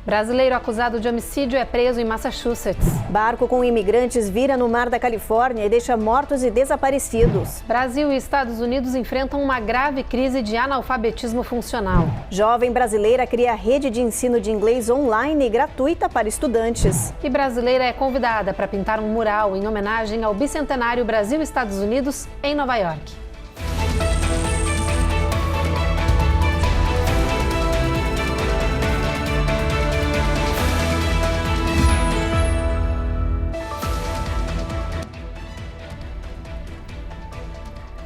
Brasileiro acusado de homicídio é preso em Massachusetts. Barco com imigrantes vira no mar da Califórnia e deixa mortos e desaparecidos. Brasil e Estados Unidos enfrentam uma grave crise de analfabetismo funcional. Jovem brasileira cria rede de ensino de inglês online gratuita para estudantes. E brasileira é convidada para pintar um mural em homenagem ao bicentenário Brasil e Estados Unidos em Nova York.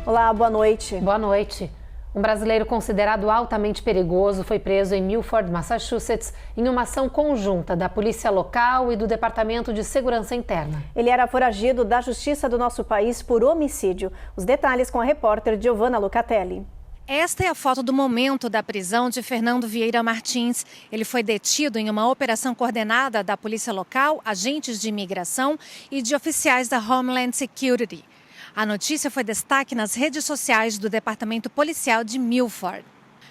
Olá, boa noite. Boa noite. Um brasileiro considerado altamente perigoso foi preso em Milford, Massachusetts, em uma ação conjunta da polícia local e do Departamento de Segurança Interna. Ele era foragido da Justiça do nosso país por homicídio. Os detalhes com a repórter Giovanna Lucatelli. Esta é a foto do momento da prisão de Fernando Vieira Martins. Ele foi detido em uma operação coordenada da polícia local, agentes de imigração e de oficiais da Homeland Security. A notícia foi destaque nas redes sociais do Departamento Policial de Milford.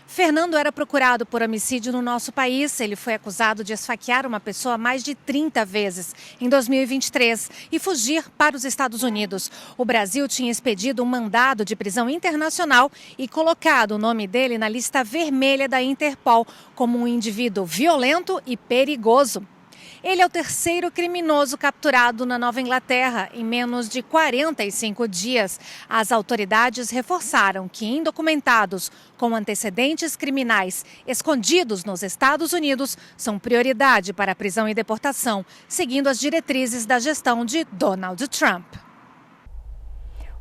Fernando era procurado por homicídio no nosso país. Ele foi acusado de esfaquear uma pessoa mais de 30 vezes em 2023 e fugir para os Estados Unidos. O Brasil tinha expedido um mandado de prisão internacional e colocado o nome dele na lista vermelha da Interpol como um indivíduo violento e perigoso. Ele é o terceiro criminoso capturado na Nova Inglaterra em menos de 45 dias. As autoridades reforçaram que indocumentados com antecedentes criminais escondidos nos Estados Unidos são prioridade para a prisão e deportação, seguindo as diretrizes da gestão de Donald Trump.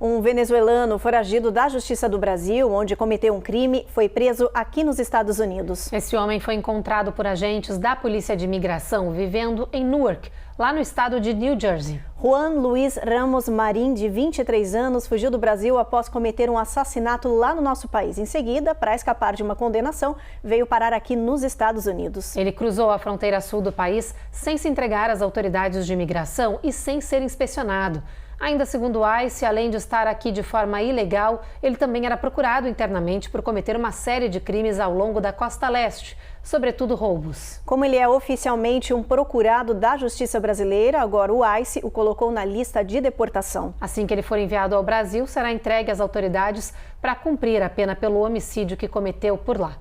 Um venezuelano foragido da Justiça do Brasil, onde cometeu um crime, foi preso aqui nos Estados Unidos. Esse homem foi encontrado por agentes da Polícia de Imigração vivendo em Newark, lá no estado de New Jersey. Juan Luiz Ramos Marim, de 23 anos, fugiu do Brasil após cometer um assassinato lá no nosso país. Em seguida, para escapar de uma condenação, veio parar aqui nos Estados Unidos. Ele cruzou a fronteira sul do país sem se entregar às autoridades de imigração e sem ser inspecionado. Ainda segundo o ICE, além de estar aqui de forma ilegal, ele também era procurado internamente por cometer uma série de crimes ao longo da costa leste, sobretudo roubos. Como ele é oficialmente um procurado da Justiça Brasileira, agora o ICE o colocou na lista de deportação. Assim que ele for enviado ao Brasil, será entregue às autoridades para cumprir a pena pelo homicídio que cometeu por lá.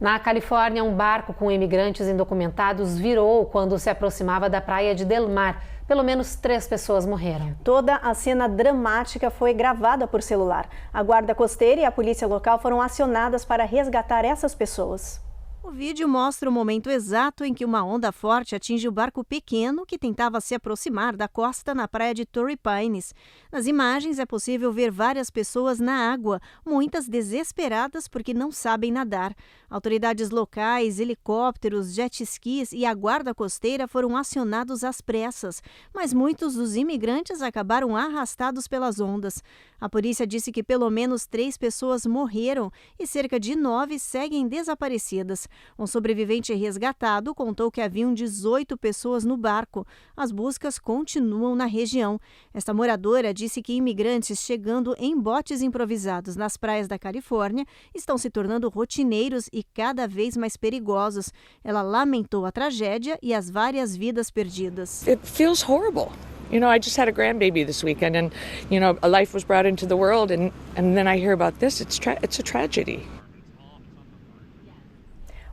Na Califórnia, um barco com imigrantes indocumentados virou quando se aproximava da praia de Del Mar. Pelo menos 3 pessoas morreram. Toda a cena dramática foi gravada por celular. A guarda costeira e a polícia local foram acionadas para resgatar essas pessoas. O vídeo mostra o momento exato em que uma onda forte atinge o barco pequeno que tentava se aproximar da costa na praia de Torrey Pines. Nas imagens é possível ver várias pessoas na água, muitas desesperadas porque não sabem nadar. Autoridades locais, helicópteros, jet skis e a guarda costeira foram acionados às pressas, mas muitos dos imigrantes acabaram arrastados pelas ondas. A polícia disse que pelo menos 3 pessoas morreram e cerca de 9 seguem desaparecidas. Um sobrevivente resgatado contou que haviam 18 pessoas no barco. As buscas continuam na região. Esta moradora disse que imigrantes chegando em botes improvisados nas praias da Califórnia estão se tornando rotineiros e cada vez mais perigosos. Ela lamentou a tragédia e as várias vidas perdidas. It feels horrible. You know, I just had a grandbaby this weekend and, you know, a life was brought into the world and then I hear about this. It's a tragedy.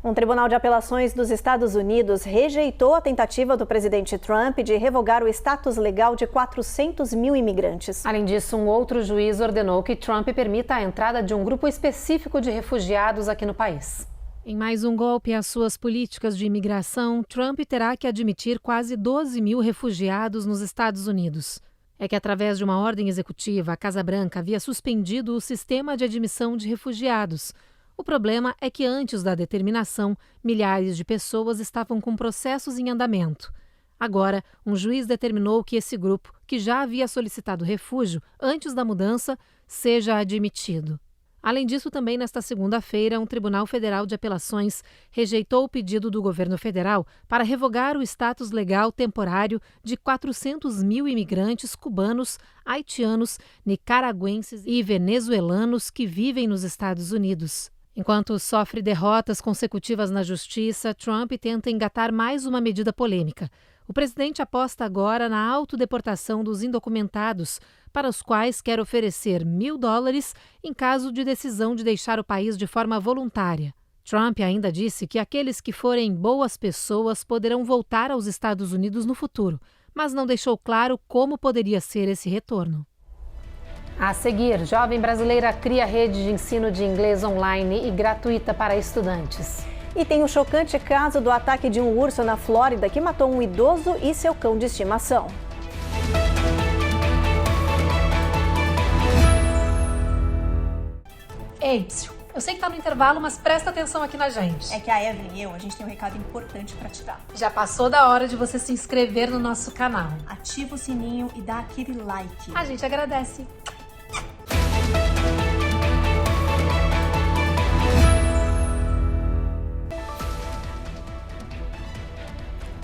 Um tribunal de apelações dos Estados Unidos rejeitou a tentativa do presidente Trump de revogar o status legal de 400 mil imigrantes. Além disso, um outro juiz ordenou que Trump permita a entrada de um grupo específico de refugiados aqui no país. Em mais um golpe às suas políticas de imigração, Trump terá que admitir quase 12 mil refugiados nos Estados Unidos. É que, através de uma ordem executiva, a Casa Branca havia suspendido o sistema de admissão de refugiados. O problema é que, antes da determinação, milhares de pessoas estavam com processos em andamento. Agora, um juiz determinou que esse grupo, que já havia solicitado refúgio antes da mudança, seja admitido. Além disso, também nesta segunda-feira, um Tribunal Federal de Apelações rejeitou o pedido do governo federal para revogar o status legal temporário de 400 mil imigrantes cubanos, haitianos, nicaragüenses e venezuelanos que vivem nos Estados Unidos. Enquanto sofre derrotas consecutivas na justiça, Trump tenta engatar mais uma medida polêmica. O presidente aposta agora na autodeportação dos indocumentados, para os quais quer oferecer $1.000 em caso de decisão de deixar o país de forma voluntária. Trump ainda disse que aqueles que forem boas pessoas poderão voltar aos Estados Unidos no futuro, mas não deixou claro como poderia ser esse retorno. A seguir, jovem brasileira cria rede de ensino de inglês online e gratuita para estudantes. E tem o chocante caso do ataque de um urso na Flórida que matou um idoso e seu cão de estimação. Ei, eu sei que tá no intervalo, mas presta atenção aqui na gente. É que a Evelyn e a gente tem um recado importante pra te dar. Já passou da hora de você se inscrever no nosso canal. Ativa o sininho e dá aquele like. A gente agradece.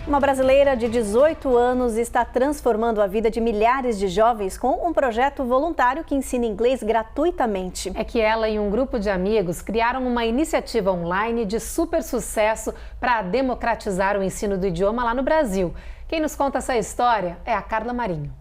Uma brasileira de 18 anos está transformando a vida de milhares de jovens com um projeto voluntário que ensina inglês gratuitamente. É que ela e um grupo de amigos criaram uma iniciativa online de super sucesso para democratizar o ensino do idioma lá no Brasil. Quem nos conta essa história é a Carla Marinho.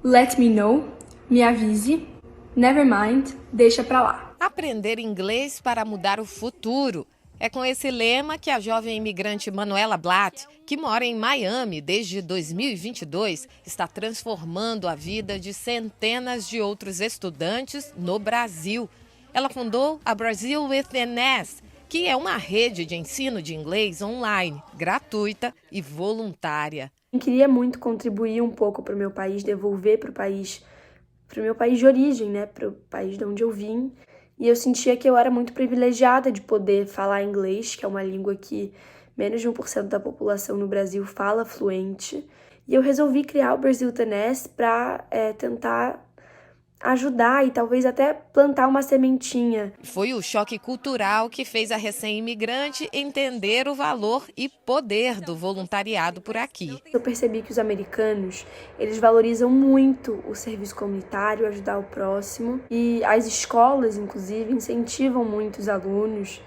Let me know, me avise, never mind, deixa pra lá. Aprender inglês para mudar o futuro. É com esse lema que a jovem imigrante Manuela Blatt, que mora em Miami desde 2022, está transformando a vida de centenas de outros estudantes no Brasil. Ela fundou a Brazil with an S, que é uma rede de ensino de inglês online, gratuita e voluntária. Eu queria muito contribuir um pouco para o meu país, devolver para o meu país de origem, né, para o país de onde eu vim. E eu sentia que eu era muito privilegiada de poder falar inglês, que é uma língua que menos de 1% da população no Brasil fala fluente. E eu resolvi criar o Brazil Tennis para tentar ajudar e talvez até plantar uma sementinha. Foi o choque cultural que fez a recém-imigrante entender o valor e poder do voluntariado por aqui. Eu percebi que os americanos, eles valorizam muito o serviço comunitário, ajudar o próximo. E as escolas, inclusive, incentivam muito os alunos,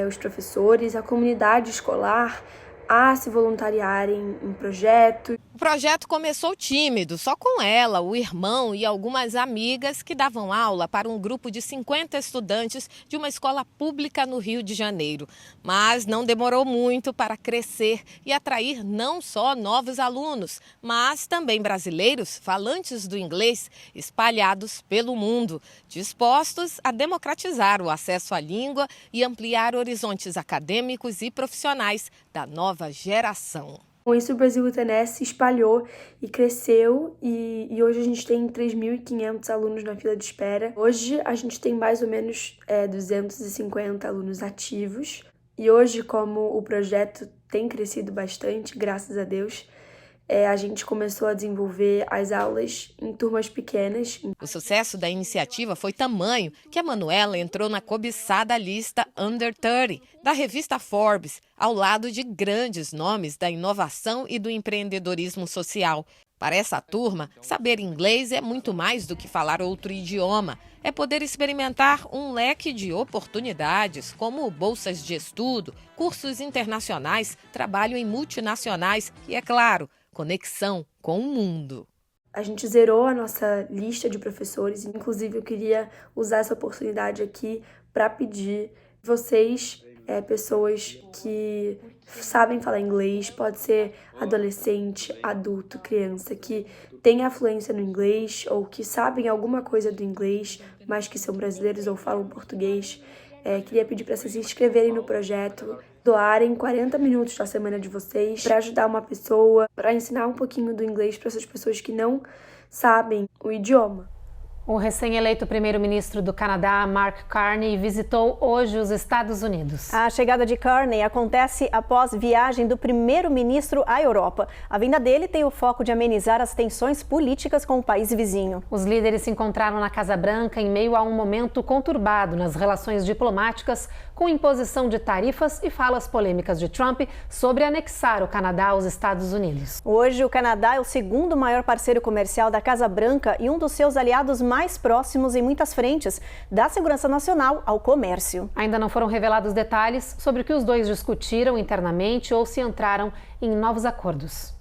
os professores, a comunidade escolar a se voluntariarem em projetos. O projeto começou tímido, só com ela, o irmão e algumas amigas que davam aula para um grupo de 50 estudantes de uma escola pública no Rio de Janeiro. Mas não demorou muito para crescer e atrair não só novos alunos, mas também brasileiros falantes do inglês espalhados pelo mundo, dispostos a democratizar o acesso à língua e ampliar horizontes acadêmicos e profissionais da nova geração. Com isso, o Brazil UTNS se espalhou e cresceu e hoje a gente tem 3.500 alunos na fila de espera. Hoje a gente tem mais ou menos 250 alunos ativos. E hoje, como o projeto tem crescido bastante, graças a Deus, a gente começou a desenvolver as aulas em turmas pequenas. O sucesso da iniciativa foi tamanho que a Manuela entrou na cobiçada lista Under 30 da revista Forbes, ao lado de grandes nomes da inovação e do empreendedorismo social. Para essa turma, saber inglês é muito mais do que falar outro idioma. É poder experimentar um leque de oportunidades, como bolsas de estudo, cursos internacionais, trabalho em multinacionais e, é claro, conexão com o mundo. A gente zerou a nossa lista de professores, inclusive eu queria usar essa oportunidade aqui para pedir vocês, pessoas que sabem falar inglês, pode ser adolescente, adulto, criança, que tem afluência no inglês ou que sabem alguma coisa do inglês, mas que são brasileiros ou falam português. Queria pedir para vocês se inscreverem no projeto, doarem 40 minutos da semana de vocês para ajudar uma pessoa, para ensinar um pouquinho do inglês para essas pessoas que não sabem o idioma. O recém-eleito primeiro-ministro do Canadá, Mark Carney, visitou hoje os Estados Unidos. A chegada de Carney acontece após viagem do primeiro-ministro à Europa. A vinda dele tem o foco de amenizar as tensões políticas com o país vizinho. Os líderes se encontraram na Casa Branca em meio a um momento conturbado nas relações diplomáticas com imposição de tarifas e falas polêmicas de Trump sobre anexar o Canadá aos Estados Unidos. Hoje, o Canadá é o segundo maior parceiro comercial da Casa Branca e um dos seus aliados mais próximos em muitas frentes, da segurança nacional ao comércio. Ainda não foram revelados detalhes sobre o que os dois discutiram internamente ou se entraram em novos acordos.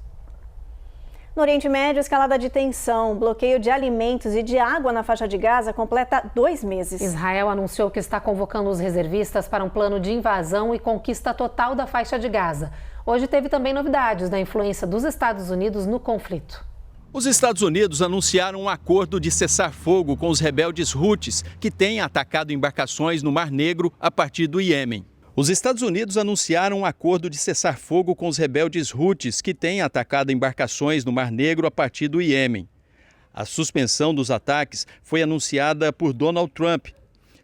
No Oriente Médio, escalada de tensão, bloqueio de alimentos e de água na faixa de Gaza completa 2 meses. Israel anunciou que está convocando os reservistas para um plano de invasão e conquista total da faixa de Gaza. Hoje teve também novidades da influência dos Estados Unidos no conflito. Os Estados Unidos anunciaram um acordo de cessar-fogo com os rebeldes Houthis, que têm atacado embarcações no Mar Negro a partir do Iêmen. Os Estados Unidos anunciaram um acordo de cessar-fogo com os rebeldes Houthis, que têm atacado embarcações no Mar Negro a partir do Iêmen. A suspensão dos ataques foi anunciada por Donald Trump.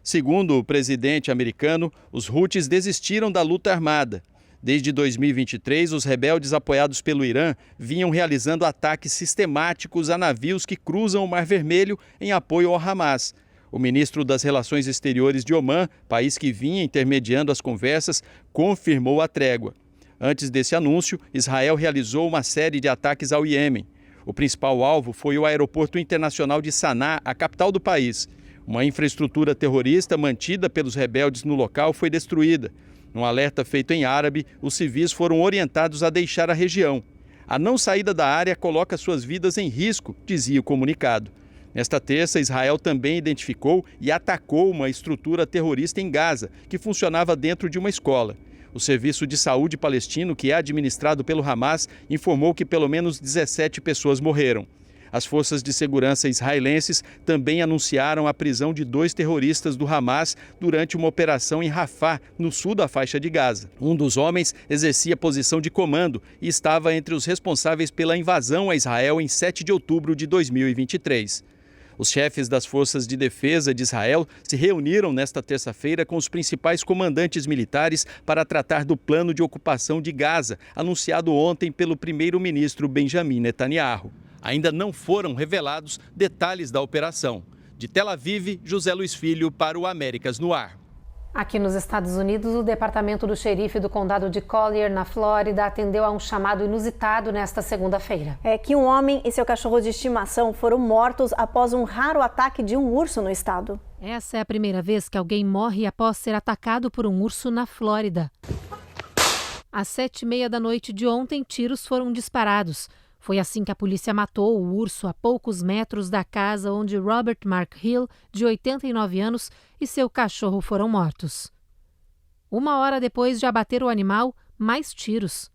Segundo o presidente americano, os Houthis desistiram da luta armada. Desde 2023, os rebeldes apoiados pelo Irã vinham realizando ataques sistemáticos a navios que cruzam o Mar Vermelho em apoio ao Hamas. O ministro das Relações Exteriores de Omã, país que vinha intermediando as conversas, confirmou a trégua. Antes desse anúncio, Israel realizou uma série de ataques ao Iêmen. O principal alvo foi o aeroporto internacional de Saná, a capital do país. Uma infraestrutura terrorista mantida pelos rebeldes no local foi destruída. Num alerta feito em árabe, os civis foram orientados a deixar a região. A não saída da área coloca suas vidas em risco, dizia o comunicado. Nesta terça, Israel também identificou e atacou uma estrutura terrorista em Gaza, que funcionava dentro de uma escola. O Serviço de Saúde palestino, que é administrado pelo Hamas, informou que pelo menos 17 pessoas morreram. As forças de segurança israelenses também anunciaram a prisão de 2 terroristas do Hamas durante uma operação em Rafah, no sul da faixa de Gaza. Um dos homens exercia posição de comando e estava entre os responsáveis pela invasão a Israel em 7 de outubro de 2023. Os chefes das forças de defesa de Israel se reuniram nesta terça-feira com os principais comandantes militares para tratar do plano de ocupação de Gaza, anunciado ontem pelo primeiro-ministro Benjamin Netanyahu. Ainda não foram revelados detalhes da operação. De Tel Aviv, José Luiz Filho para o Américas no Ar. Aqui nos Estados Unidos, o departamento do xerife do condado de Collier, na Flórida, atendeu a um chamado inusitado nesta segunda-feira. É que um homem e seu cachorro de estimação foram mortos após um raro ataque de um urso no estado. Essa é a primeira vez que alguém morre após ser atacado por um urso na Flórida. Às 7h30 da noite de ontem, tiros foram disparados. Foi assim que a polícia matou o urso a poucos metros da casa onde Robert Mark Hill, de 89 anos, e seu cachorro foram mortos. 1 hora depois de abater o animal, mais tiros.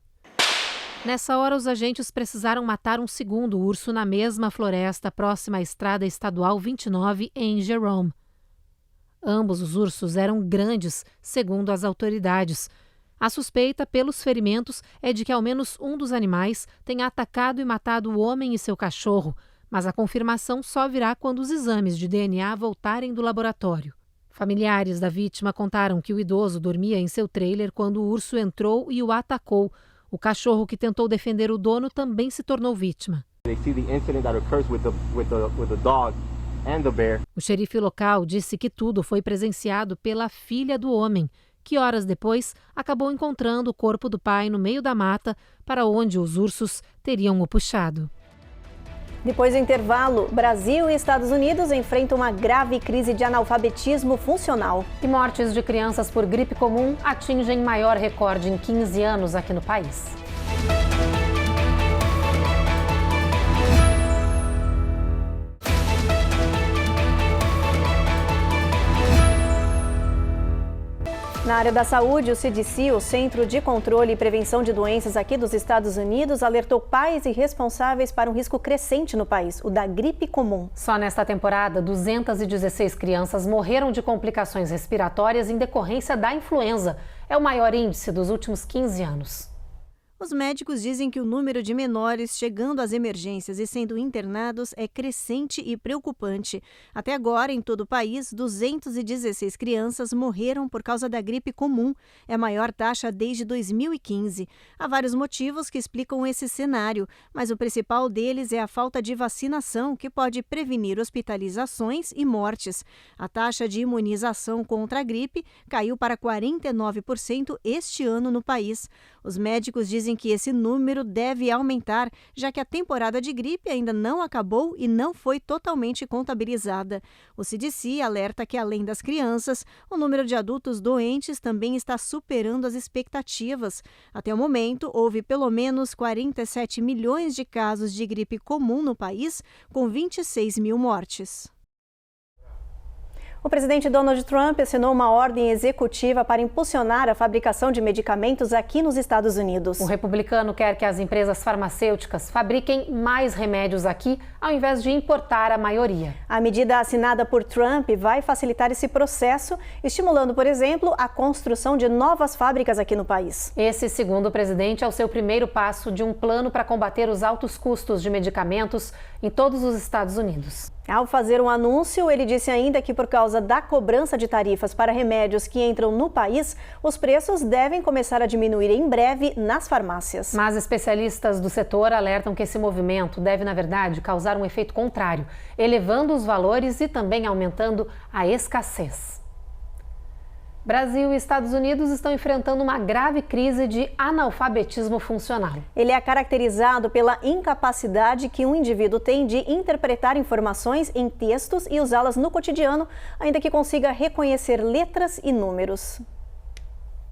Nessa hora, os agentes precisaram matar um segundo urso na mesma floresta próxima à estrada estadual 29, em Jerome. Ambos os ursos eram grandes, segundo as autoridades. A suspeita, pelos ferimentos, é de que ao menos um dos animais tenha atacado e matado o homem e seu cachorro, mas a confirmação só virá quando os exames de DNA voltarem do laboratório. Familiares da vítima contaram que o idoso dormia em seu trailer quando o urso entrou e o atacou. O cachorro que tentou defender o dono também se tornou vítima. O xerife local disse que tudo foi presenciado pela filha do homem, que horas depois acabou encontrando o corpo do pai no meio da mata, para onde os ursos teriam o puxado. Depois do intervalo, Brasil e Estados Unidos enfrentam uma grave crise de analfabetismo funcional. E mortes de crianças por gripe comum atingem maior recorde em 15 anos aqui no país. Na área da saúde, o CDC, o Centro de Controle e Prevenção de Doenças aqui dos Estados Unidos, alertou pais e responsáveis para um risco crescente no país, o da gripe comum. Só nesta temporada, 216 crianças morreram de complicações respiratórias em decorrência da influenza. É o maior índice dos últimos 15 anos. Os médicos dizem que o número de menores chegando às emergências e sendo internados é crescente e preocupante. Até agora, em todo o país, 216 crianças morreram por causa da gripe comum. É a maior taxa desde 2015. Há vários motivos que explicam esse cenário, mas o principal deles é a falta de vacinação, que pode prevenir hospitalizações e mortes. A taxa de imunização contra a gripe caiu para 49% este ano no país. Os médicos dizem que esse número deve aumentar, já que a temporada de gripe ainda não acabou e não foi totalmente contabilizada. O CDC alerta que, além das crianças, o número de adultos doentes também está superando as expectativas. Até o momento, houve pelo menos 47 milhões de casos de gripe comum no país, com 26 mil mortes. O presidente Donald Trump assinou uma ordem executiva para impulsionar a fabricação de medicamentos aqui nos Estados Unidos. O republicano quer que as empresas farmacêuticas fabriquem mais remédios aqui, ao invés de importar a maioria. A medida assinada por Trump vai facilitar esse processo, estimulando, por exemplo, a construção de novas fábricas aqui no país. Esse, segundo o presidente, é o seu primeiro passo de um plano para combater os altos custos de medicamentos em todos os Estados Unidos. Ao fazer um anúncio, ele disse ainda que por causa da cobrança de tarifas para remédios que entram no país, os preços devem começar a diminuir em breve nas farmácias. Mas especialistas do setor alertam que esse movimento deve, na verdade, causar um efeito contrário, elevando os valores e também aumentando a escassez. Brasil e Estados Unidos estão enfrentando uma grave crise de analfabetismo funcional. Ele é caracterizado pela incapacidade que um indivíduo tem de interpretar informações em textos e usá-las no cotidiano, ainda que consiga reconhecer letras e números.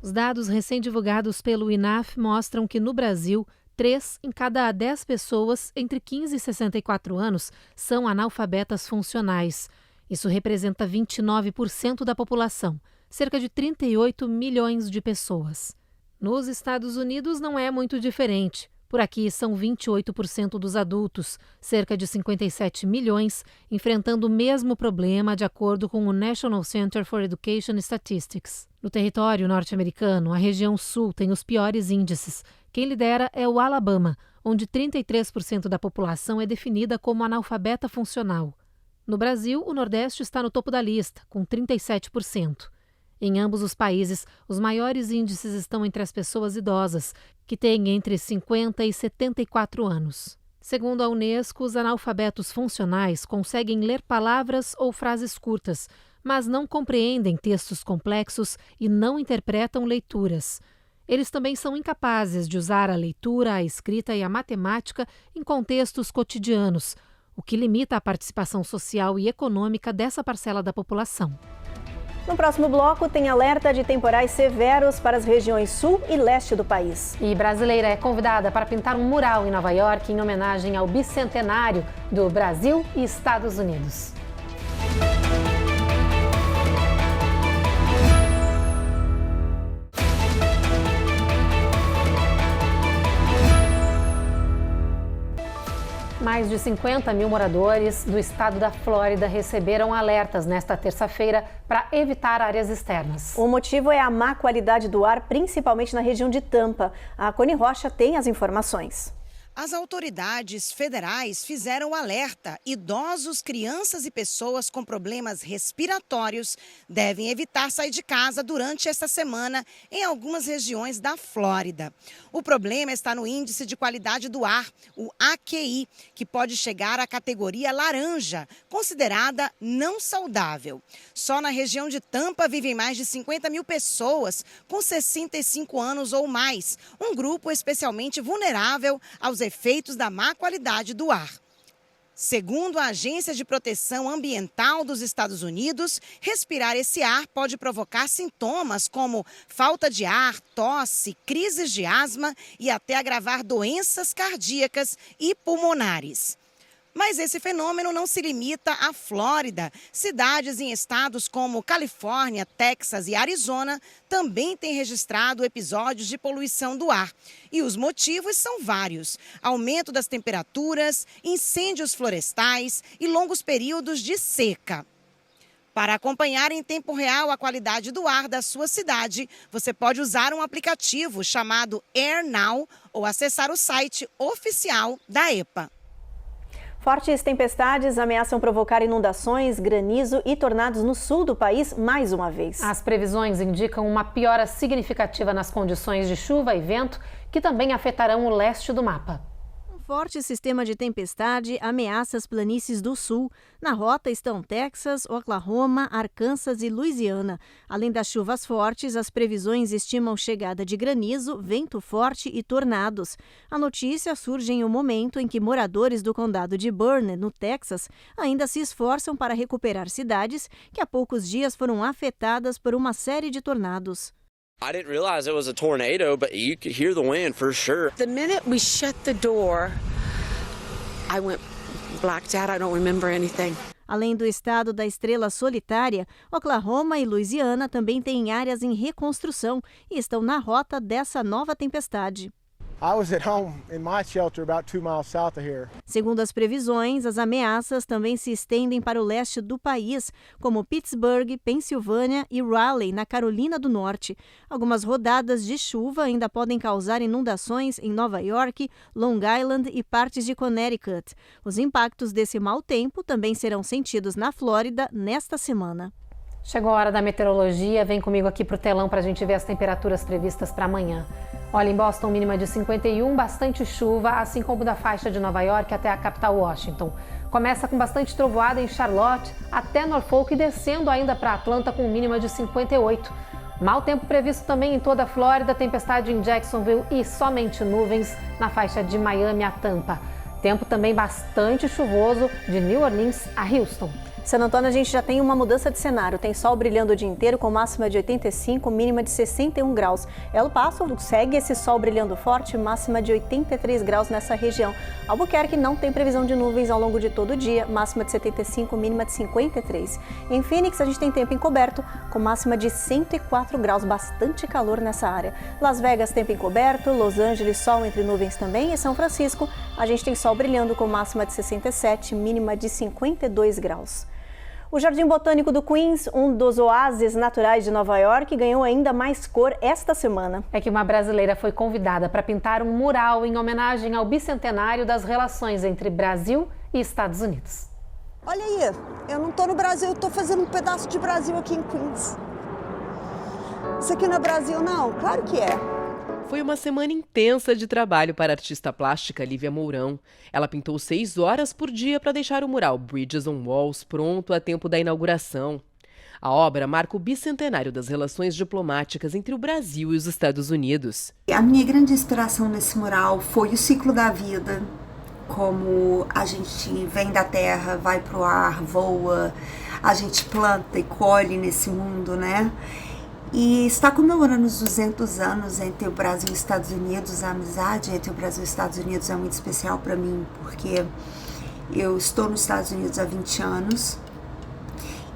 Os dados recém-divulgados pelo INAF mostram que no Brasil, 3 em cada 10 pessoas entre 15 e 64 anos são analfabetas funcionais. Isso representa 29% da população. Cerca de 38 milhões de pessoas. Nos Estados Unidos não é muito diferente. Por aqui são 28% dos adultos, cerca de 57 milhões, enfrentando o mesmo problema de acordo com o National Center for Education Statistics. No território norte-americano, a região sul tem os piores índices. Quem lidera é o Alabama, onde 33% da população é definida como analfabeta funcional. No Brasil, o Nordeste está no topo da lista, com 37%. Em ambos os países, os maiores índices estão entre as pessoas idosas, que têm entre 50 e 74 anos. Segundo a Unesco, os analfabetos funcionais conseguem ler palavras ou frases curtas, mas não compreendem textos complexos e não interpretam leituras. Eles também são incapazes de usar a leitura, a escrita e a matemática em contextos cotidianos, o que limita a participação social e econômica dessa parcela da população. No próximo bloco, tem alerta de temporais severos para as regiões sul e leste do país. E brasileira é convidada para pintar um mural em Nova York em homenagem ao bicentenário do Brasil e Estados Unidos. Mais de 50 mil moradores do estado da Flórida receberam alertas nesta terça-feira para evitar áreas externas. O motivo é a má qualidade do ar, principalmente na região de Tampa. A Cone Rocha tem as informações. As autoridades federais fizeram o alerta. Idosos, crianças e pessoas com problemas respiratórios devem evitar sair de casa durante esta semana em algumas regiões da Flórida. O problema está no índice de qualidade do ar, o AQI, que pode chegar à categoria laranja, considerada não saudável. Só na região de Tampa vivem mais de 50 mil pessoas com 65 anos ou mais, um grupo especialmente vulnerável aos efeitos da má qualidade do ar. Segundo a Agência de Proteção Ambiental dos Estados Unidos, respirar esse ar pode provocar sintomas como falta de ar, tosse, crises de asma e até agravar doenças cardíacas e pulmonares. Mas esse fenômeno não se limita à Flórida. Cidades em estados como Califórnia, Texas e Arizona também têm registrado episódios de poluição do ar. E os motivos são vários: aumento das temperaturas, incêndios florestais e longos períodos de seca. Para acompanhar em tempo real a qualidade do ar da sua cidade, você pode usar um aplicativo chamado AirNow ou acessar o site oficial da EPA. Fortes tempestades ameaçam provocar inundações, granizo e tornados no sul do país mais uma vez. As previsões indicam uma piora significativa nas condições de chuva e vento, que também afetarão o leste do mapa. Forte sistema de tempestade ameaça as planícies do sul. Na rota estão Texas, Oklahoma, Arkansas e Louisiana. Além das chuvas fortes, as previsões estimam chegada de granizo, vento forte e tornados. A notícia surge em um momento em que moradores do condado de Burnett, no Texas, ainda se esforçam para recuperar cidades que há poucos dias foram afetadas por uma série de tornados. I didn't realize it was a tornado, but you could hear the wind for sure. The minute we shut the door, I went blacked out. I don't remember anything. Além do estado da estrela solitária, Oklahoma e Louisiana também têm áreas em reconstrução e estão na rota dessa nova tempestade. I was at home in my shelter about 2 miles south of here. Segundo as previsões, as ameaças também se estendem para o leste do país, como Pittsburgh, Pensilvânia e Raleigh, na Carolina do Norte. Algumas rodadas de chuva ainda podem causar inundações em Nova York, Long Island e partes de Connecticut. Os impactos desse mau tempo também serão sentidos na Flórida nesta semana. Chegou a hora da meteorologia, vem comigo aqui para o telão para a gente ver as temperaturas previstas para amanhã. Olha, em Boston, mínima de 51, bastante chuva, assim como da faixa de Nova York até a capital Washington. Começa com bastante trovoada em Charlotte, até Norfolk e descendo ainda para Atlanta com mínima de 58. Mau tempo previsto também em toda a Flórida, tempestade em Jacksonville e somente nuvens na faixa de Miami a Tampa. Tempo também bastante chuvoso de New Orleans a Houston. San Antônio, a gente já tem uma mudança de cenário. Tem sol brilhando o dia inteiro com máxima de 85, mínima de 61 graus. El Paso segue esse sol brilhando forte, máxima de 83 graus nessa região. Albuquerque não tem previsão de nuvens ao longo de todo o dia, máxima de 75, mínima de 53. Em Phoenix, a gente tem tempo encoberto, com máxima de 104 graus, bastante calor nessa área. Las Vegas, tempo encoberto, Los Angeles, sol entre nuvens também. E São Francisco, a gente tem sol brilhando com máxima de 67, mínima de 52 graus. O Jardim Botânico do Queens, um dos oásis naturais de Nova York, ganhou ainda mais cor esta semana. É que uma brasileira foi convidada para pintar um mural em homenagem ao bicentenário das relações entre Brasil e Estados Unidos. Olha aí, eu não estou no Brasil, eu estou fazendo um pedaço de Brasil aqui em Queens. Isso aqui não é Brasil, não? Claro que é. Foi uma semana intensa de trabalho para a artista plástica Lívia Mourão. Ela pintou 6 horas por dia para deixar o mural Bridges on Walls pronto a tempo da inauguração. A obra marca o bicentenário das relações diplomáticas entre o Brasil e os Estados Unidos. A minha grande inspiração nesse mural foi o ciclo da vida, como a gente vem da terra, vai para o ar, voa, a gente planta e colhe nesse mundo, né? E está comemorando os 200 anos entre o Brasil e os Estados Unidos. A amizade entre o Brasil e os Estados Unidos é muito especial para mim, porque eu estou nos Estados Unidos há 20 anos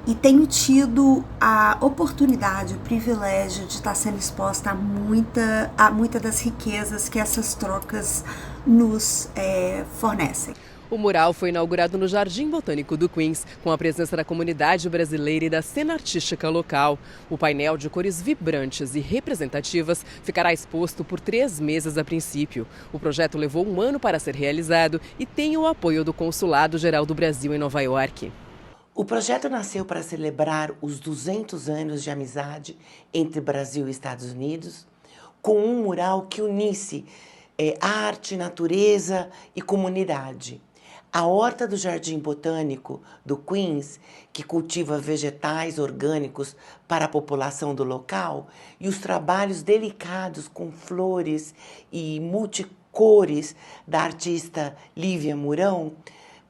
e tenho tido a oportunidade, o privilégio de estar sendo exposta a muita das riquezas que essas trocas nos fornecem. O mural foi inaugurado no Jardim Botânico do Queens, com a presença da comunidade brasileira e da cena artística local. O painel de cores vibrantes e representativas ficará exposto por 3 meses a princípio. O projeto levou 1 ano para ser realizado e tem o apoio do Consulado Geral do Brasil em Nova York. O projeto nasceu para celebrar os 200 anos de amizade entre Brasil e Estados Unidos, com um mural que unisse arte, natureza e comunidade. A horta do Jardim Botânico do Queens, que cultiva vegetais orgânicos para a população do local, e os trabalhos delicados com flores e multicores da artista Lívia Mourão,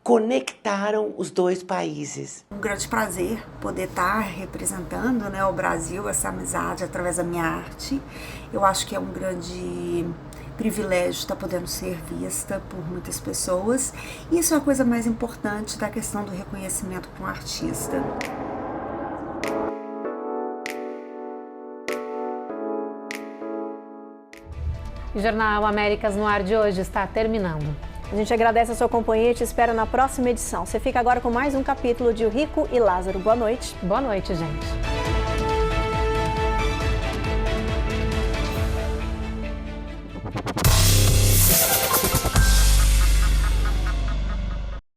conectaram os dois países. Um grande prazer poder estar representando, o Brasil, essa amizade através da minha arte. Eu acho que é um grande privilégio estar podendo ser vista por muitas pessoas. E isso é a coisa mais importante da questão do reconhecimento para um artista. O Jornal Américas no Ar de hoje está terminando. A gente agradece a sua companhia e te espera na próxima edição. Você fica agora com mais um capítulo de O Rico e Lázaro. Boa noite. Boa noite, gente.